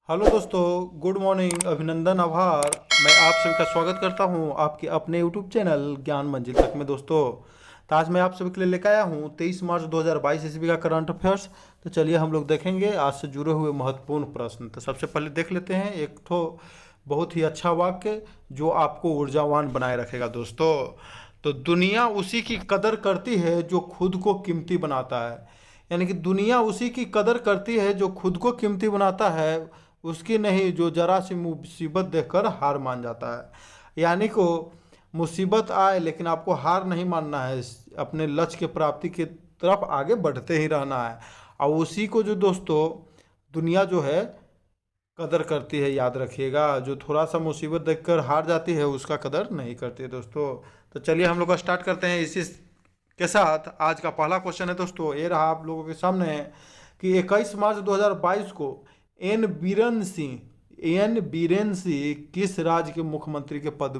Hello दोस्तों, good morning, अभिनंदन, आभार। मैं आप सभी का स्वागत करता हूं आपके अपने यूट्यूब चैनल ज्ञान मंजिल तक में। दोस्तों, तो आज मैं आप सभी के लिए लेकर आया हूं 23 मार्च 2022 ईस्वी का करंट अफेयर्स। तो चलिए हम लोग देखेंगे आज से जुड़े हुए महत्वपूर्ण प्रश्न। तो सबसे पहले देख लेते हैं एक ठो बहुत ही अच्छा वाक्य जो आपको ऊर्जावान बनाए रखेगा। दोस्तों, तो दुनिया उसी की कदर करती है जो खुद को कीमती बनाता है। यानी कि दुनिया उसी की कदर करती है जो खुद को कीमती बनाता है, उसकी नहीं जो जरा सी मुसीबत देखकर हार मान जाता है। यानी को मुसीबत आए लेकिन आपको हार नहीं मानना है, अपने लक्ष्य के प्राप्ति की तरफ आगे बढ़ते ही रहना है। और उसी को जो दोस्तों दुनिया जो है कदर करती है, याद रखिएगा। जो थोड़ा सा मुसीबत देखकर हार जाती है उसका कदर नहीं करती है। दोस्तों, तो चलिए हम लोग स्टार्ट करते हैं इसी के साथ। आज का पहला क्वेश्चन है दोस्तों, ये रहा आप लोगों के सामने कि 21 मार्च 2022 को एन बीरेन सिंह किस राज्य के मुख्यमंत्री के पद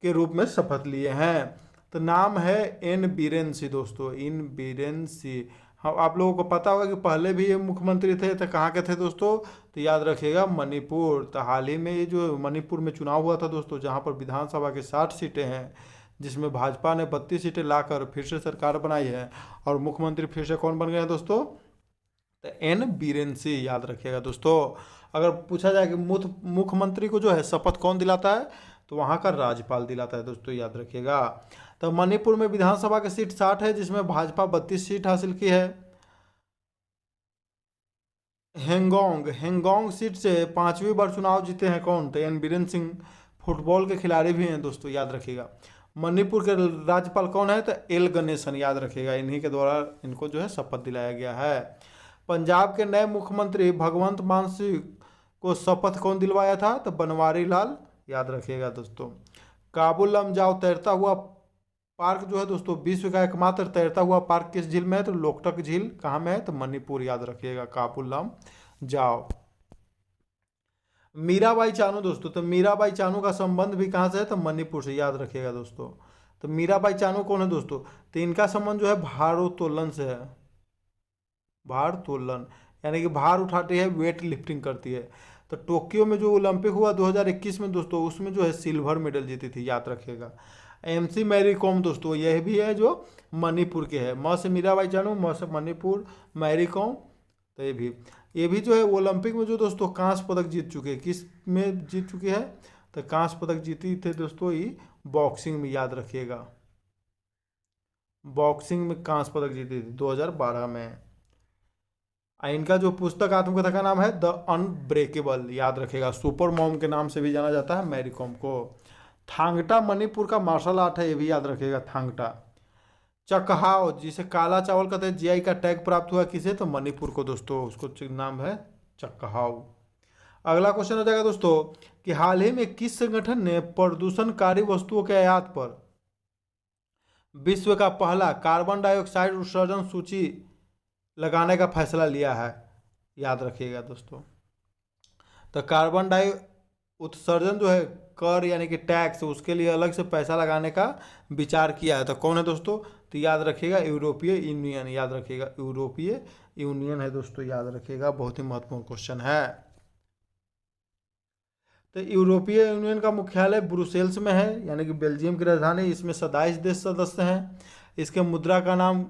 के रूप में शपथ लिए हैं। तो नाम है एन बीरेन सिंह। दोस्तों, इन बीरेन सिंह, हाँ, आप लोगों को पता होगा कि पहले भी ये मुख्यमंत्री थे। तो कहाँ के थे दोस्तों? तो याद रखिएगा, मणिपुर। तो हाल ही में ये जो मणिपुर में चुनाव हुआ था दोस्तों, जहाँ पर विधानसभा की 60 सीटें हैं, जिसमें भाजपा ने 32 सीटें लाकर फिर से सरकार बनाई है। और मुख्यमंत्री फिर से कौन बन गए हैं दोस्तों? तो एन बीरेन सिंह, याद रखिएगा। दोस्तों, अगर पूछा जाए कि मुख्यमंत्री को जो है शपथ कौन दिलाता है, तो वहाँ का राज्यपाल दिलाता है। दोस्तों, याद रखिएगा। तो मणिपुर में विधानसभा की सीट 60 है, जिसमें भाजपा 32 सीट हासिल की है। हेंगोंग सीट से 5वीं बार चुनाव जीते हैं कौन? तो एन बीरेन सिंह फुटबॉल के खिलाड़ी भी हैं। दोस्तों, याद रखिएगा। मणिपुर के राज्यपाल कौन है? तो एल गणेशन, याद रखिएगा। इन्हीं के द्वारा इनको जो है शपथ दिलाया गया है। पंजाब के नए मुख्यमंत्री भगवंत मान सिंह को शपथ कौन दिलवाया था? तो बनवारी लाल, याद रखिएगा। दोस्तों, काबुल लमजाओ तैरता हुआ पार्क जो है दोस्तों, विश्व का एकमात्र तैरता हुआ पार्क किस झील में है? तो लोकटक झील। कहाँ में है? तो मणिपुर, याद रखिएगा। काबुल लमजाओ। मीराबाई चानू दोस्तों, तो मीराबाई चानू का संबंध भी कहाँ से है? तो मणिपुर से, याद रखिएगा। दोस्तों, तो मीराबाई चानू कौन है दोस्तों? तो इनका संबंध जो है भारोत्तोलन से है। भारोत्तोलन यानी कि भार उठाती है, वेट लिफ्टिंग करती है। तो टोक्यो में जो ओलंपिक हुआ 2021 में दोस्तों, उसमें जो है सिल्वर मेडल जीती थी, याद रखिएगा। एमसी मैरी कॉम दोस्तों, यह भी है जो मणिपुर के है। म से मीराबाई चानू, म से मणिपुर, मैरी कॉम। तो ये भी जो है ओलंपिक में जो दोस्तों कांस्य पदक जीत चुके हैं। किस में जीत चुकी है? तो कांस्य पदक जीती थे दोस्तों ये बॉक्सिंग में, याद रखिएगा। बॉक्सिंग में कांस्य पदक जीती थी 2012 में। इनका जो पुस्तक आत्मकथा का नाम है द अनब्रेकेबल, याद रखेगा। सुपर मॉम के नाम से भी जाना जाता है मैरी कॉम को। थांगटा मणिपुर का मार्शल आर्ट है, ये भी याद रखेगा। थांगटा। चकहाव, जिसे काला चावल कहते हैं, जीआई का टैग प्राप्त हुआ किसे? तो मणिपुर को दोस्तों, उसको नाम है चकहाव। अगला क्वेश्चन हो जाएगा दोस्तों कि हाल ही में किस संगठन ने प्रदूषणकारी वस्तुओं के आयात पर विश्व का पहला कार्बन डाइऑक्साइड उत्सर्जन सूची लगाने का फैसला लिया है? याद रखिएगा दोस्तों। तो कार्बन डाई उत्सर्जन जो है कर यानी कि टैक्स, उसके लिए अलग से पैसा लगाने का विचार किया है। तो कौन है दोस्तों? तो याद रखिएगा, यूरोपीय यूनियन, याद रखिएगा। यूरोपीय यूनियन है दोस्तों, याद रखिएगा। बहुत ही महत्वपूर्ण क्वेश्चन है। तो यूरोपीय यूनियन का मुख्यालय ब्रुसेल्स में है, यानी कि बेल्जियम की राजधानी। इसमें 27 देश सदस्य हैं। इसके मुद्रा का नाम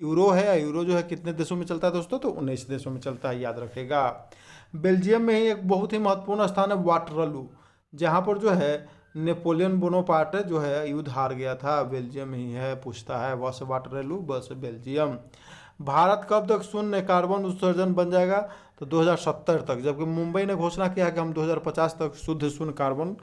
यूरो है। यूरो जो है कितने देशों में चलता है दोस्तों? तो 19 देशों में चलता है, याद रखेगा। बेल्जियम में ही एक बहुत ही महत्वपूर्ण स्थान है वाटरलू, जहाँ पर जो है नेपोलियन बोनापार्ट जो है युद्ध हार गया था। बेल्जियम ही है, पूछता है। बस वाटरलू, बस बेल्जियम। भारत कब तक शून्य कार्बन उत्सर्जन बन जाएगा? तो 2070 तक, जबकि मुंबई ने घोषणा किया कि हम 2050 तक शुद्ध शून्य कार्बन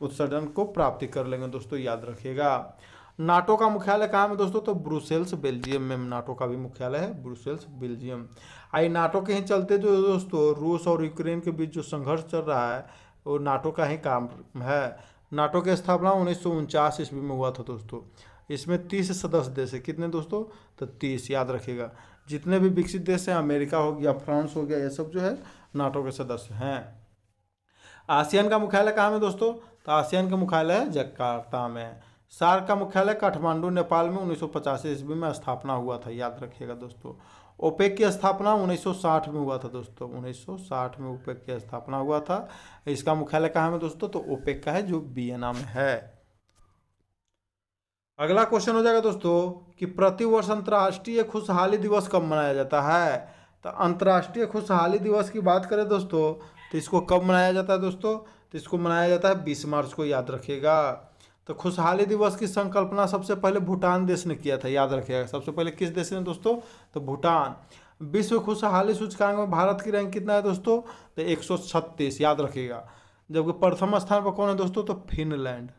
उत्सर्जन को प्राप्ति कर लेंगे। दोस्तों, याद रखिएगा। नाटो का मुख्यालय कहाँ में दोस्तों? तो ब्रुसेल्स, बेल्जियम में नाटो का भी मुख्यालय है, ब्रुसेल्स, बेल्जियम। आई नाटो के ही चलते जो दोस्तों रूस और यूक्रेन के बीच जो संघर्ष चल रहा है, वो नाटो का ही काम है। नाटो की स्थापना 1949 ईस्वी में हुआ था दोस्तों। इसमें 30 सदस्य देश है। कितने दोस्तों? तो 30, याद रखिएगा। जितने भी विकसित देश हैं, अमेरिका हो गया, फ्रांस हो गया, ये सब जो है नाटो के सदस्य हैं। आसियान का मुख्यालय कहाँ में दोस्तों? तो आसियान का मुख्यालय है जकार्ता में। सार्क का मुख्यालय काठमांडू, नेपाल में 1985 ईस्वी में स्थापना हुआ था, याद रखिएगा दोस्तों। ओपेक की स्थापना 1960 में हुआ था दोस्तों, 1960 में ओपेक की स्थापना हुआ था। इसका मुख्यालय कहाँ है दोस्तों, तो ओपेक का है जो वियना में है। अगला क्वेश्चन हो जाएगा दोस्तों कि प्रतिवर्ष अंतर्राष्ट्रीय खुशहाली दिवस कब मनाया जाता है। तो अंतर्राष्ट्रीय खुशहाली दिवस की बात करें दोस्तों तो इसको कब मनाया जाता है दोस्तों, तो इसको मनाया जाता है 20 मार्च को, याद रखिएगा। तो खुशहाली दिवस की संकल्पना सबसे पहले भूटान देश ने किया था, याद रखिएगा। सबसे पहले किस देश ने दोस्तों, तो भूटान। विश्व खुशहाली सूचकांक में भारत की रैंक कितना है दोस्तों, तो 136, याद रखिएगा। जबकि प्रथम स्थान पर कौन है दोस्तों, तो फिनलैंड।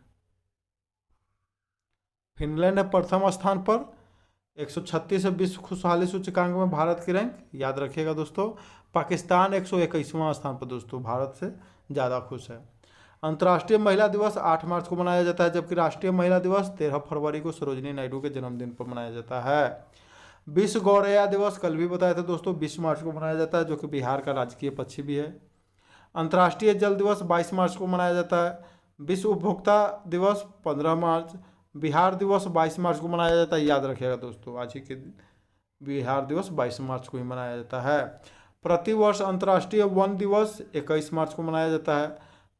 फिनलैंड है प्रथम स्थान पर, 136 है विश्व खुशहाली सूचकांक में भारत की रैंक, याद रखिएगा दोस्तों। पाकिस्तान 121वां स्थान पर दोस्तों, भारत से ज़्यादा खुश है। अंतर्राष्ट्रीय महिला दिवस 8 मार्च को मनाया जाता है, जबकि राष्ट्रीय महिला दिवस 13 फरवरी को सरोजिनी नायडू के जन्मदिन पर मनाया जाता है। विश्व गौरैया दिवस कल भी बताया था दोस्तों, 20 मार्च को मनाया जाता है, जो कि बिहार का राजकीय पक्षी भी है। अंतर्राष्ट्रीय जल दिवस 22 मार्च को मनाया जाता है। विश्व उपभोक्ता दिवस 15 मार्च। बिहार दिवस 22 मार्च को मनाया जाता है, याद रखिएगा दोस्तों। आज ही के दिन बिहार दिवस 22 मार्च को ही मनाया जाता है। प्रतिवर्ष अंतर्राष्ट्रीय वन दिवस 21 मार्च को मनाया जाता है।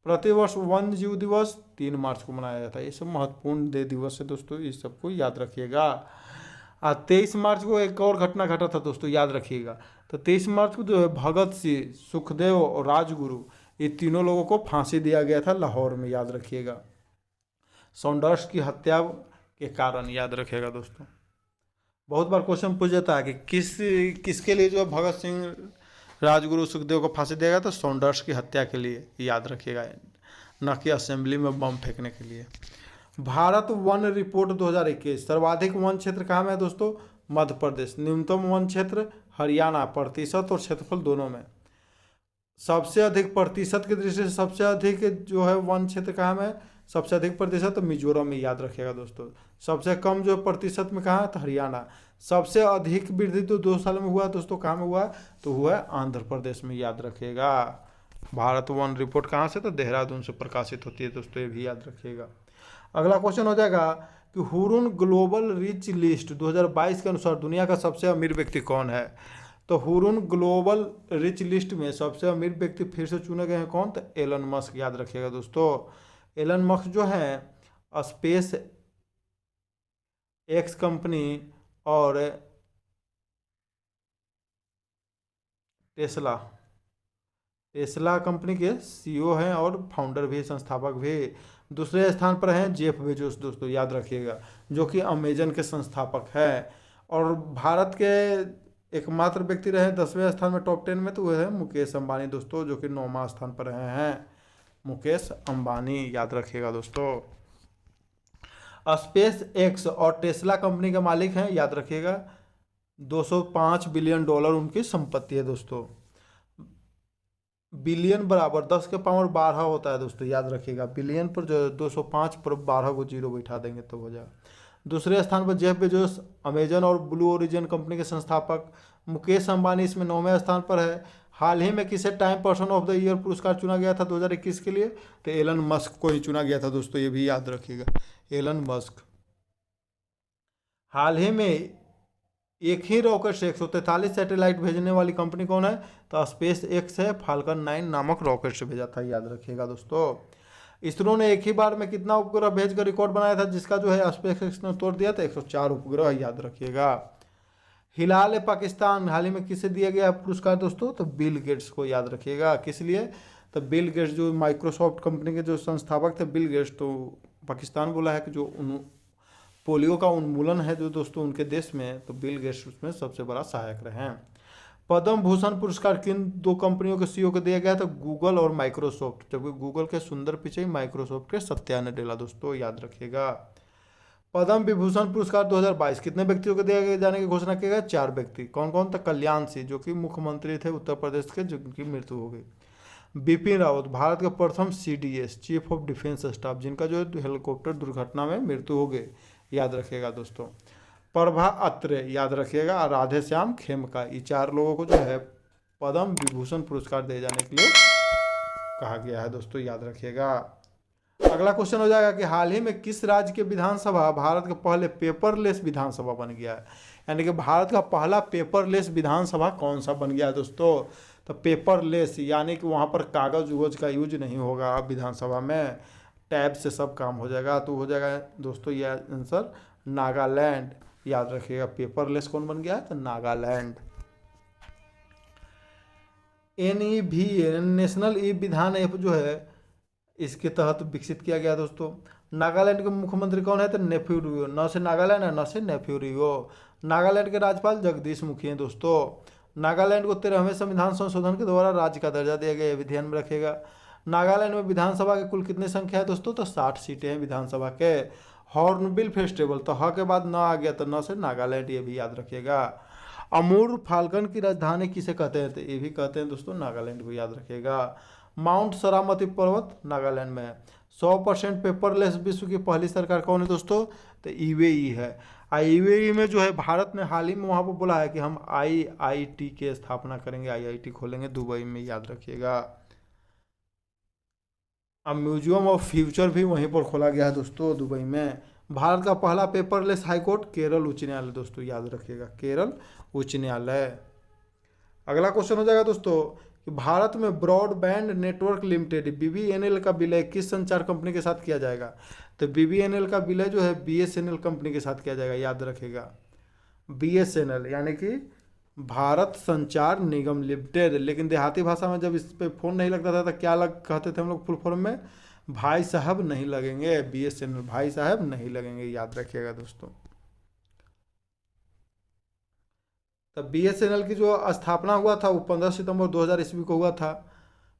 प्रतिवर्ष वन्य जीव दिवस 3 मार्च को मनाया जाता है। ये सब महत्वपूर्ण दिवस है दोस्तों, इस सबको याद रखिएगा। 23 मार्च को एक और घटना घटा था दोस्तों, याद रखिएगा। तो 23 मार्च को जो है भगत सिंह, सुखदेव और राजगुरु, ये तीनों लोगों को फांसी दिया गया था लाहौर में, याद रखिएगा। सॉन्डर्स की हत्या के कारण, याद रखिएगा दोस्तों। बहुत बार क्वेश्चन पूछ जाता है कि किसके लिए जो भगत सिंह, राजगुरु, सुखदेव को फांसी दिया गया, तो सॉन्डर्स की हत्या के लिए, याद रखिएगा, न कि असेंबली में बम फेंकने के लिए। भारत वन रिपोर्ट 2021, सर्वाधिक वन क्षेत्र कहाँ में है दोस्तों, मध्य प्रदेश। न्यूनतम वन क्षेत्र हरियाणा, प्रतिशत और क्षेत्रफल दोनों में। सबसे अधिक प्रतिशत की दृष्टि से सबसे अधिक जो है वन क्षेत्र कहाँ में है, सबसे अधिक प्रतिशत तो मिजोरम में, याद रखिएगा दोस्तों। सबसे कम जो प्रतिशत में कहाँ है, तो हरियाणा। सबसे अधिक वृद्धि तो 2 साल में हुआ दोस्तों, कहाँ में हुआ, तो हुआ है आंध्र प्रदेश में, याद रखिएगा। भारत वन रिपोर्ट कहाँ से, तो देहरादून से प्रकाशित होती है दोस्तों, ये भी याद रखिएगा। अगला क्वेश्चन हो जाएगा कि हुरून ग्लोबल रिच लिस्ट 2022 के अनुसार दुनिया का सबसे अमीर व्यक्ति कौन है। तो हुरून ग्लोबल रिच लिस्ट में सबसे अमीर व्यक्ति फिर से चुने गए हैं, कौन, तो एलन मस्क, याद रखिएगा दोस्तों। एलन मस्क जो है स्पेस एक्स कंपनी और टेस्ला कंपनी के सीईओ हैं और फाउंडर भी, संस्थापक भी। दूसरे स्थान पर हैं जेफ बेजोस दोस्तों, याद रखिएगा, जो कि अमेजन के संस्थापक हैं। और भारत के एकमात्र व्यक्ति रहे 10वें स्थान में टॉप 10 में, तो वह है मुकेश अंबानी दोस्तों, जो कि 9वां स्थान पर रहे हैं, मुकेश अंबानी, याद रखिएगा दोस्तों। स्पेस एक्स और टेस्ला कंपनी के मालिक हैं, याद रखिएगा। 205 बिलियन डॉलर उनकी संपत्ति है दोस्तों। बिलियन बराबर 10 के पावर 12 होता है दोस्तों, याद रखिएगा। बिलियन पर जो 205 पर 12 को जीरो बैठा देंगे तो हो जाएगा। दूसरे स्थान पर जेफ बेजोस, अमेजन और ब्लू ओरिजिन कंपनी के संस्थापक। मुकेश अंबानी इसमें 9वें स्थान पर है। हाल ही में किसे time person of the year पुरस्कार चुना गया था 2021 के लिए, तो एलन मस्क को ही चुना गया था दोस्तों, ये भी याद रखिएगा, एलन मस्क। हाल ही में एक ही रॉकेट से 143 सैटेलाइट भेजने वाली कंपनी कौन है, तो स्पेस एक्स है, फाल्कन 9 नामक रॉकेट से भेजा था, याद रखिएगा दोस्तों। इसरो ने एक ही बार में कितना उपग्रह भेजकर रिकॉर्ड बनाया था, जिसका जो है स्पेस एक्स ने तोड़ दिया था, 104 उपग्रह, याद रखिएगा। हिलाल पाकिस्तान हाल ही में किसे दिया गया पुरस्कार दोस्तों, तो बिल गेट्स को, याद रखिएगा। किस लिए, तो बिल गेट्स जो माइक्रोसॉफ्ट कंपनी के जो संस्थापक थे बिल गेट्स, तो पाकिस्तान बोला है कि जो पोलियो का उन्मूलन है जो दोस्तों उनके देश में, तो बिल गेट्स उसमें सबसे बड़ा सहायक रहे हैं। पद्म भूषण पुरस्कार किन 2 कंपनियों के सीईओ को दिया गया था, गूगल और माइक्रोसॉफ्ट। जबकि गूगल के सुंदर पिचई, माइक्रोसॉफ्ट के सत्या नडेला दोस्तों, याद रखिएगा। पद्म विभूषण पुरस्कार 2022 कितने व्यक्तियों को दिया जाने की घोषणा की गई, 4 व्यक्ति। कौन कौन, तो कल्याण सिंह, जो कि मुख्यमंत्री थे उत्तर प्रदेश के, जिनकी मृत्यु हो गई। बिपिन रावत, भारत के प्रथम CDS, chief of defence staff, जिनका जो हेलीकॉप्टर दुर्घटना में मृत्यु हो गई, याद रखिएगा दोस्तों। प्रभा अत्रे, याद रखिएगा। राधे श्याम खेमका, ये 4 लोगों को जो है पद्म विभूषण पुरस्कार दिए जाने के लिए कहा गया है दोस्तों, याद रखिएगा। अगला क्वेश्चन हो जाएगा कि हाल ही में किस राज्य के विधानसभा भारत के पहले पेपरलेस विधानसभा बन गया है, यानी कि भारत का पहला पेपरलेस विधानसभा कौन सा बन गया है दोस्तों। तो पेपरलेस यानी कि वहाँ पर कागज उगज का यूज नहीं होगा अब विधानसभा में, टैब से सब काम हो जाएगा। तो हो जाएगा दोस्तों ये आंसर नागालैंड, याद रखिएगा। पेपरलेस कौन बन गया है, तो नागालैंड। NEV नेशनल ई विधान ऐप जो है इसके तहत विकसित किया गया दोस्तों। नागालैंड के मुख्यमंत्री कौन है, तो नेफ्यू रियो, न से नागालैंड है न से नेफ्यू रियो। नागालैंड के राज्यपाल जगदीश मुखी हैं दोस्तों। नागालैंड को 13वें संविधान संशोधन के द्वारा राज्य का दर्जा दिया गया, ये भी ध्यान में रखेगा। नागालैंड में विधानसभा की कुल कितनी संख्या है दोस्तों, तो 60 सीटें हैं विधानसभा के। हॉर्नबिल फेस्टिवल, तो ह के बाद न आ गया तो न से नागालैंड, ये भी याद रखिएगा। अमूर फाल्कन की राजधानी किसे कहते हैं, तो ये भी कहते हैं दोस्तों नागालैंड को, याद रखिएगा। माउंट सरामती पर्वत नागालैंड में है। 100% पेपरलेस विश्व की पहली सरकार कौन है दोस्तों, तो UAE है। UAE में जो है भारत ने हाल ही में वहाँ पर बोला है कि हम IIT की स्थापना करेंगे, IIT खोलेंगे दुबई में, याद रखिएगा। अब म्यूजियम ऑफ फ्यूचर भी वहीं पर खोला गया है दोस्तों दुबई में। भारत का पहला पेपरलेस हाईकोर्ट केरल उच्च न्यायालय दोस्तों, याद रखिएगा, केरल उच्च न्यायालय। अगला क्वेश्चन हो जाएगा दोस्तों कि भारत में ब्रॉडबैंड नेटवर्क लिमिटेड BBNL का विलय किस संचार कंपनी के साथ किया जाएगा, तो BBNL का विलय जो है BSNL कंपनी के साथ किया जाएगा, याद रखेगा। BSNL यानी कि भारत संचार निगम लिमिटेड। लेकिन देहाती भाषा में जब इस पे फोन नहीं लगता था तो क्या कहते थे हम लोग फुल फॉर्म में, भाई साहब नहीं लगेंगे, BSNL भाई साहब नहीं लगेंगे, याद रखिएगा दोस्तों। तब BSNL की जो स्थापना हुआ था वो 15 सितंबर 2000 ईस्वी को हुआ था।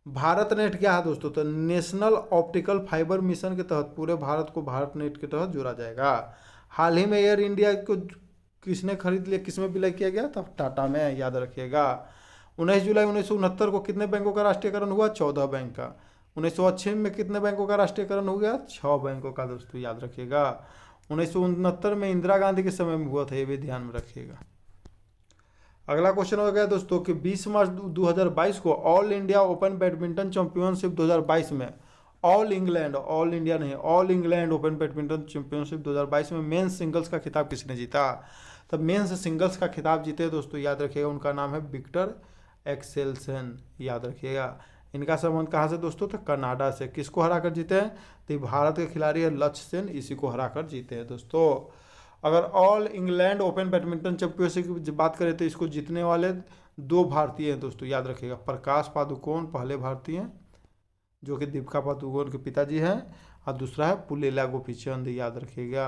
भारत नेट क्या है दोस्तों, तो नेशनल ऑप्टिकल फाइबर मिशन के तहत पूरे भारत को भारत नेट के तहत जोड़ा जाएगा। हाल ही में एयर इंडिया को किसने खरीद लिया, किसमें विलय किया गया, तब टाटा में, याद रखिएगा। 19 जुलाई 1969 को कितने बैंकों का राष्ट्रीयकरण हुआ, 14 बैंक का। 1980 में कितने बैंकों का राष्ट्रीयकरण हो गया, 6 बैंकों का दोस्तों, याद रखिएगा। 1969 में इंदिरा गांधी के समय में हुआ था, ये भी ध्यान में रखिएगा। अगला क्वेश्चन हो गया दोस्तों कि 20 मार्च 2022 को all India open badminton championship 2022 में all England open badminton championship 2022 में मेंस सिंगल्स का खिताब किसने जीता, तब मेंस सिंगल्स का खिताब जीते दोस्तों, याद रखिएगा। उनका नाम है विक्टर एक्सेल्सन, याद रखिएगा। इनका संबंध कहाँ से दोस्तों, तो कनाडा से। किसको हराकर जीते हैं, तो भारत के खिलाड़ी है लक्ष्य सेन, इसी को हराकर जीते हैं दोस्तों। अगर all England open badminton championship की बात करें तो इसको जीतने वाले 2 भारतीय हैं दोस्तों, याद रखिएगा। प्रकाश पादुकोण पहले भारतीय हैं, जो कि दीपिका पादुकोण के पिताजी हैं, और दूसरा है पुलेला गोपीचंद, याद रखिएगा।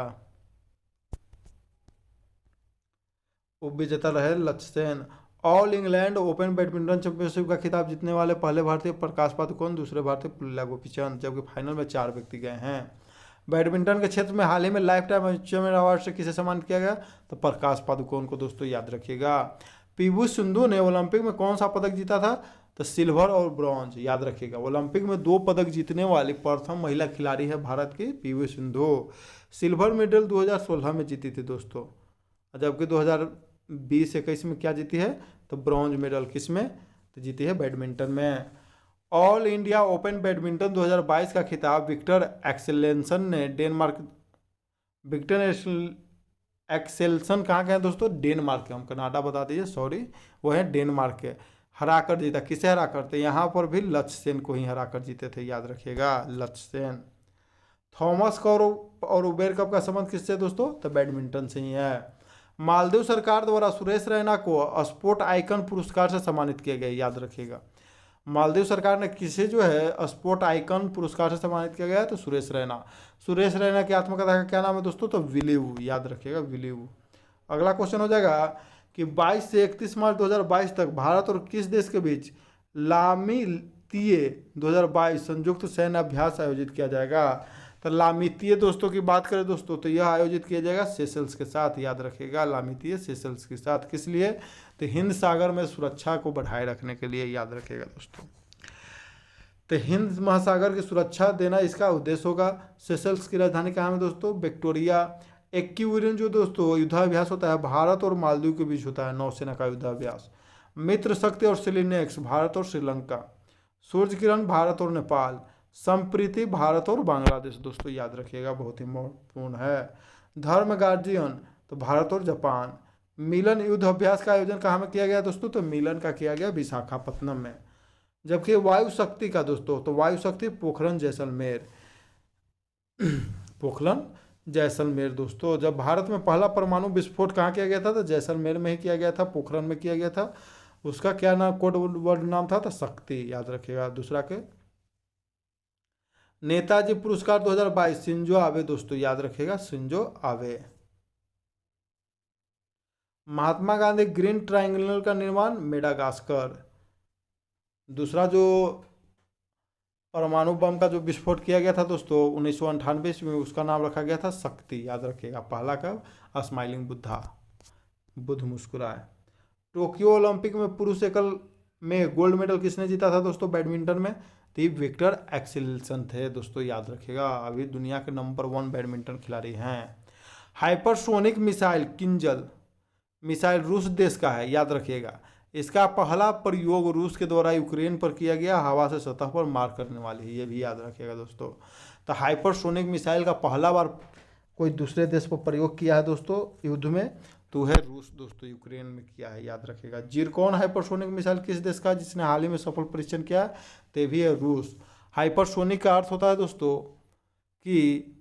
उपविजेता रहे लक्ष्य Sen. All England open badminton championship का खिताब जीतने वाले पहले भारतीय प्रकाश पादुकोण, दूसरे भारतीय पुलेला गोपीचंद, जबकि फाइनल में 4 व्यक्ति गए हैं। बैडमिंटन के क्षेत्र में हाल ही में लाइफ टाइम अचीवमेंट अवार्ड से किसे सम्मानित किया गया, तो प्रकाश पादुकोण को दोस्तों, याद रखिएगा। पीवी सिंधु ने ओलंपिक में कौन सा पदक जीता था, तो सिल्वर और ब्रॉन्ज, याद रखिएगा। ओलंपिक में 2 पदक जीतने वाली प्रथम महिला खिलाड़ी है भारत की पीवी सिंधु। सिल्वर मेडल 2016 में जीती थी दोस्तों, जबकि 2020-21 में क्या जीती है, तो ब्रॉन्ज मेडल किस में, तो जीती है बैडमिंटन में। ऑल इंडिया ओपन बैडमिंटन 2022 का खिताब विक्टर एक्सेल्सन ने विक्टर एक्सेल्सन कहाँ के हैं दोस्तों, डेनमार्क के। हम कनाडा बता दीजिए, सॉरी, वो है डेनमार्क के। हरा कर जीता, किसे हरा करते, यहाँ पर भी लक्ष्य सेन को ही हरा कर जीते थे, याद रखिएगा, लक्ष्य सेन। थॉमस और उबेर कप का संबंध किससे दोस्तों, तो बैडमिंटन से ही है। मालदीव सरकार द्वारा सुरेश रैना को स्पोर्ट आइकन पुरस्कार से सम्मानित किया गया, याद रखिएगा। मालदीव सरकार ने किसे जो है स्पोर्ट आइकन पुरस्कार से सम्मानित किया गया है, तो सुरेश रैना की आत्मकथा का क्या नाम है दोस्तों, तो विलीव, याद रखिएगा, विलीव। अगला क्वेश्चन हो जाएगा कि 22 से 31 मार्च 2022 तक भारत और किस देश के बीच लामितीय 2022 संयुक्त सैन्य अभ्यास आयोजित किया जाएगा, तो लामितीय दोस्तों की बात करें दोस्तों तो यह आयोजित किया जाएगा सेशल्स के साथ, याद रखिएगा, लामितीय सेशल्स के साथ। किस लिए, तो हिंद सागर में सुरक्षा को बढ़ाए रखने के लिए, याद रखिएगा दोस्तों। तो हिंद महासागर की सुरक्षा देना इसका उद्देश्य होगा। सेशल्स की राजधानी कहाँ है दोस्तों, विक्टोरिया। एक्यूरियन जो दोस्तों युद्धाभ्यास होता है भारत और मालदीव के बीच होता है, नौसेना का युद्धाभ्यास। मित्र शक्ति और सिलिनेक्स भारत और श्रीलंका। सूर्य किरण भारत और नेपाल। संप्रीति भारत और बांग्लादेश दोस्तों याद रखिएगा, बहुत ही महत्वपूर्ण है। धर्म गार्जियन तो भारत और जापान। मिलन युद्ध अभ्यास का आयोजन कहाँ में किया गया दोस्तों, तो मिलन का किया गया विशाखापत्तनम में। जबकि वायु शक्ति का दोस्तों, तो वायु शक्ति पोखरण जैसलमेर, पोखरण जैसलमेर दोस्तों। जब भारत में पहला परमाणु विस्फोट कहाँ किया गया था, तो जैसलमेर में ही किया गया था, पोखरण में किया गया था। उसका क्या नाम, कोड वर्ड नाम था, तो शक्ति याद रखिएगा। दूसरा के नेताजी पुरस्कार 2022 शिंजो आबे दोस्तों याद रखिएगा, Shinzo Abe. Mahatma Gandhi green triangle का निर्माण मेडागास्कर। दूसरा जो परमाणु बम का जो विस्फोट किया गया था दोस्तों 1998 में, उसका नाम रखा गया था शक्ति याद रखिएगा। पहला का स्माइलिंग बुद्धा, बुद्ध मुस्कुराए। टोक्यो ओलंपिक में पुरुष एकल में गोल्ड मेडल किसने जीता था दोस्तों बैडमिंटन में, तो विक्टर एक्सेल्सन थे दोस्तों याद रखिएगा। अभी दुनिया के नंबर 1 बैडमिंटन खिलाड़ी हैं। हाइपरसोनिक मिसाइल किंजल मिसाइल रूस देश का है याद रखिएगा। इसका पहला प्रयोग रूस के द्वारा यूक्रेन पर किया गया, हवा से सतह पर मार करने वाली है, ये भी याद रखिएगा दोस्तों। तो हाइपरसोनिक मिसाइल का पहला बार कोई दूसरे देश पर प्रयोग किया है दोस्तों युद्ध में, तो है रूस दोस्तों, यूक्रेन में किया है याद रखिएगा। जिरकॉन हाइपरसोनिक मिसाइल किस देश का, जिसने हाल ही में सफल परीक्षण किया है, तो भी है रूस। हाइपरसोनिक का अर्थ होता है दोस्तों कि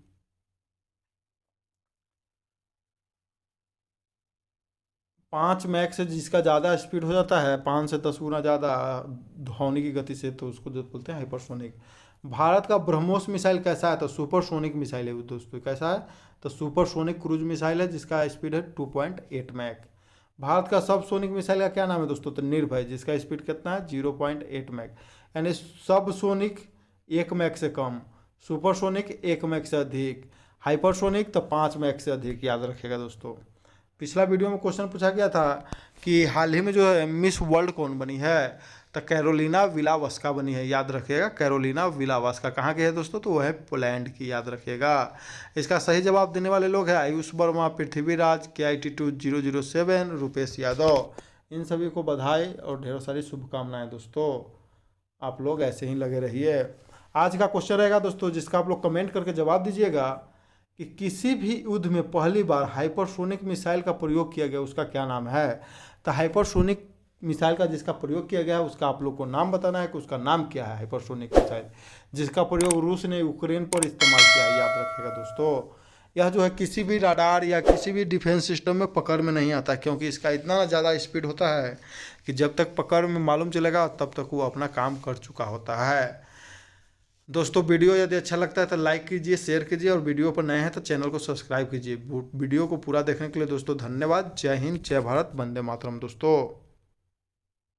5 मैक से जिसका ज़्यादा स्पीड हो जाता है, 5 से 10 गुना ज़्यादा ध्वनि की गति से, तो उसको जो बोलते हैं हाइपरसोनिक। भारत का ब्रह्मोस मिसाइल कैसा है, तो सुपरसोनिक मिसाइल है दोस्तों। कैसा है, तो सुपरसोनिक क्रूज मिसाइल है, जिसका स्पीड है 2.8 मैक। भारत का सबसोनिक मिसाइल का क्या नाम है दोस्तों, तो निर्भय, जिसका स्पीड कितना है 0.8 मैक। यानी सबसोनिक 1 मैक से कम, सुपरसोनिक 1 मैक से अधिक, हाइपरसोनिक तो 5 मैक से अधिक याद रखिएगा दोस्तों। पिछला वीडियो में क्वेश्चन पूछा गया था कि हाल ही में जो है मिस वर्ल्ड कौन बनी है, तो कैरोलिना विलावस्का बनी है याद रखिएगा। कैरोलिना विलावस्का कहाँ की है दोस्तों, तो वह है पोलैंड की याद रखिएगा। इसका सही जवाब देने वाले लोग हैं आयुष वर्मा, पृथ्वीराज, KIT2007, रुपेश यादव। इन सभी को बधाई और ढेरों सारी शुभकामनाएं दोस्तों। आप लोग ऐसे ही लगे रहिए। आज का क्वेश्चन रहेगा दोस्तों, जिसका आप लोग कमेंट करके जवाब दीजिएगा कि किसी भी युद्ध में पहली बार हाइपरसोनिक मिसाइल का प्रयोग किया गया, उसका क्या नाम है। तो हाइपरसोनिक मिसाइल का जिसका प्रयोग किया गया है, उसका आप लोग को नाम बताना है कि उसका नाम क्या है। हाइपरसोनिक मिसाइल जिसका प्रयोग रूस ने यूक्रेन पर इस्तेमाल किया है याद रखिएगा दोस्तों। यह जो है किसी भी रडार या किसी भी डिफेंस सिस्टम में पकड़ में नहीं आता, क्योंकि इसका इतना ज़्यादा स्पीड होता है कि जब तक पकड़ में मालूम चलेगा तब तक वो अपना काम कर चुका होता है। दोस्तों वीडियो यदि अच्छा लगता है तो लाइक कीजिए, शेयर कीजिए, और वीडियो पर नए हैं तो चैनल को सब्सक्राइब कीजिए। वीडियो को पूरा देखने के लिए दोस्तों धन्यवाद। जय हिंद, जय भारत, वंदे मातरम दोस्तों।